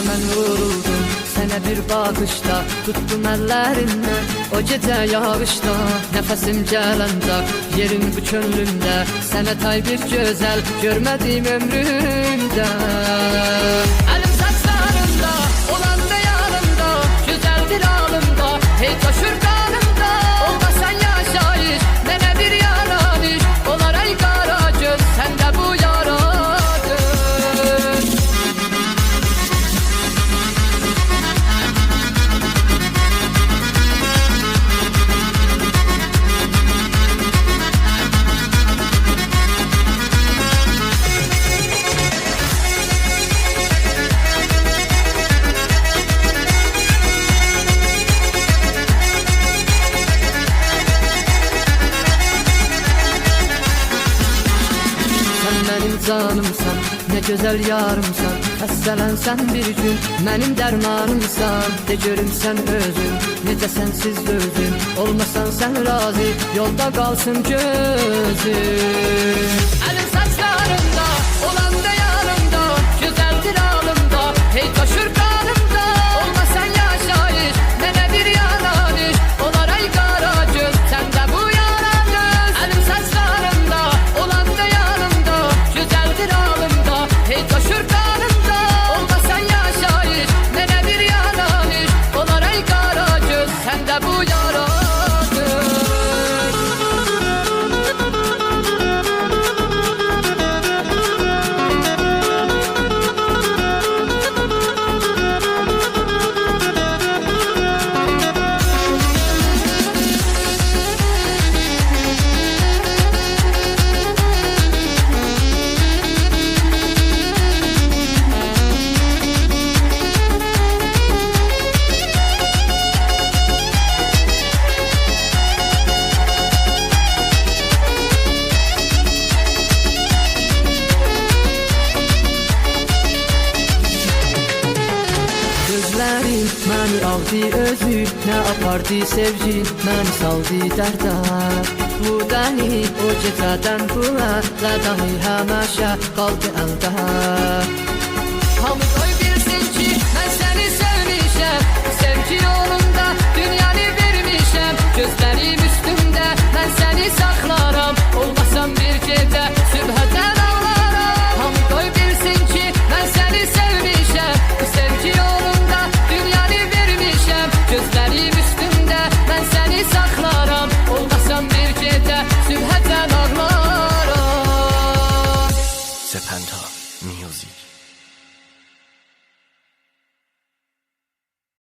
Mən vuruldum sənə bir baxışda, tutdum əllərindən o gecə yağışda. Nəfəsim gələndə yerin bu könlümdə, sənə tay bir gözəl görmədim ömrümdə. Əlim saçlarımda, olanda yanımda, gözəldir alımda, hey coşur qanımda. Olmasan yaşayış, mənə bir yaranış, olar ay qara göz, səndə bu yaradır. Mənim canımsan, nə gözəl yarımsan, xəstələnsən bir gün, mənim dərmanımsan. De görüm sən özün, necə sənsiz özün, olmasan sən razı, yolda qalsın gözün. Əlim saçlarımda, olanda yanımda, gözəldir alımda, hey coşur qanımda. Olmasan yaşayış, mənə bir yaranış, olar ay qara göz, səndə bu yaranış. Əlim saçlarımda, olanda yanımda, gözəldir alımda, hey coşur qanımda. Olmasan yaşayış, mənə bir yaranış, olar ay qara göz, səndə bu yaranış. Gözlərim məni aldı özü, nə apardı sevgi, məni saldı dərdə. Bu dəni o gecədən bu ələdəni həməşə qaldı əldə.